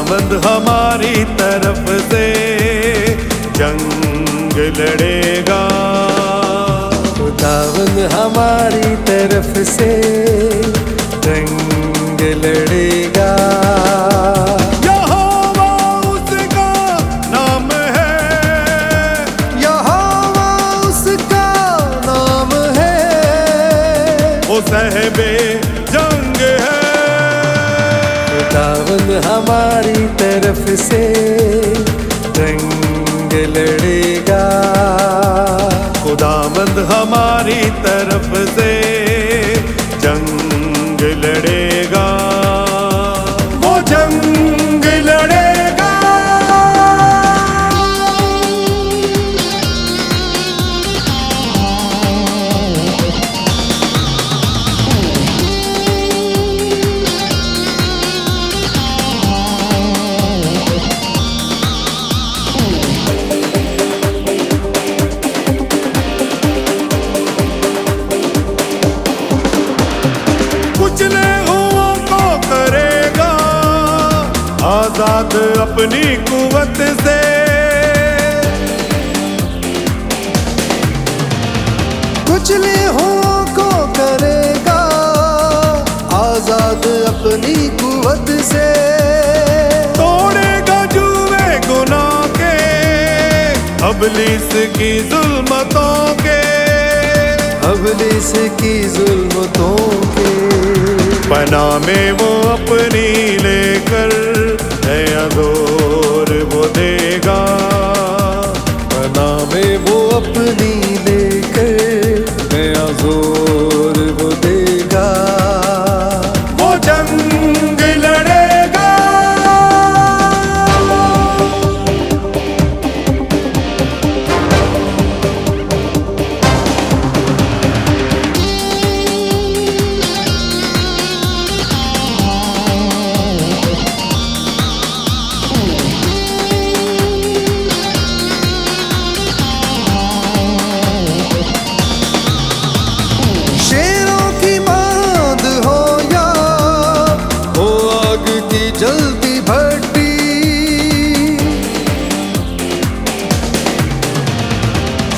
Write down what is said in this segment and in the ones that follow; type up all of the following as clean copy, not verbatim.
खुदावंद हमारी तरफ से जंग लड़ेगा। खुदावंद हमारी तरफ से जंग लड़ेगा। यहोवा उसका नाम है, यहोवा उसका नाम है, वो साहिबे जंग है। खुदावंद हमारी तरफ से जंग लड़ेगा। खुदावंद हमारी तरफ से जंग लड़ेगा, वो जंग लड़ेगा। कुचले हुओं को करेगा आजाद अपनी कुवत से। कुचले हुओं को करेगा आजाद अपनी कुवत से। तोड़ेगा जुए गुनाह के, अबलीस की जुल्मतों के, अबलीस की जुल्मतों के। पनाह में वो अपनी लेकर नया जोर वो देगा। पनाह में वो अपनी लेकर नया जोर वो देगा। वो जंग लड़ेगा। शेरों की मांद हो या हो आग की जलती भट्टी,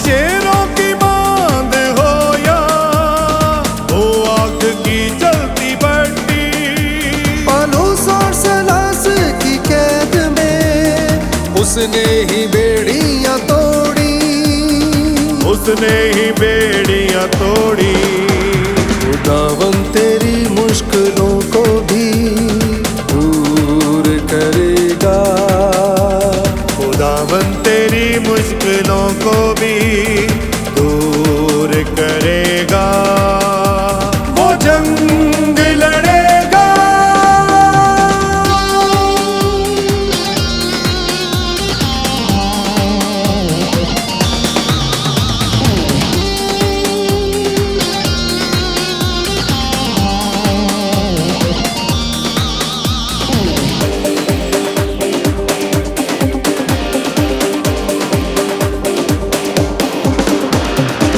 शेरों की मांद हो या हो आग की जलती भट्टी। पालूस और सलास की कैद में उसने ही बेड़ियां तोड़ी, उसने ही बेड़ियां तोड़ी। खुदावंद तेरी मुश्किलों को भी दूर करेगा। खुदावंद तेरी मुश्किलों को भी दूर करेगा, वो जंग लड़ेगा।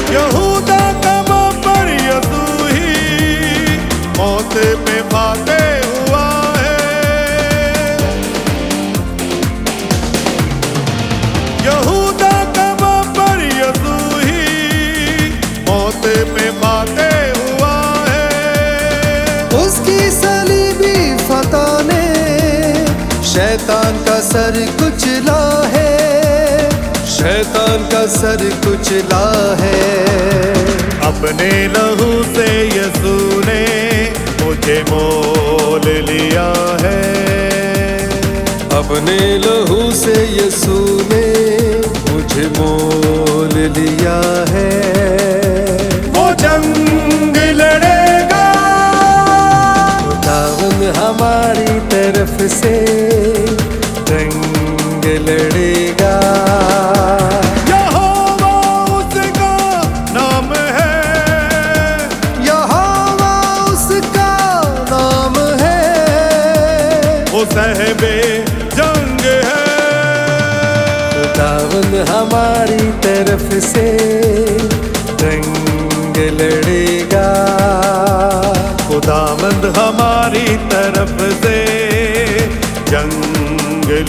यहूदा कमा पर यसू ही मौत पे फाते हुआ है। यहूदा कमा पर यसू ही मौत पे फाते हुआ है। उसकी सलीबी फतह ने शैतान का सर कुचला है, शैतान का सर कुचला है। अपने लहू से यसू ने मुझे मोल लिया है। अपने लहू से यसू ने मुझे मोल लिया है। वो जंग लड़ेगा। खुदावंद हमारी तरफ से जंग लड़ेगा। यहोवा उसका नाम है, यहोवा उसका नाम है, वो साहिबे जंग है। खुदावंद हमारी तरफ से जंग लड़ेगा। खुदावंद हमारी तरफ से जंग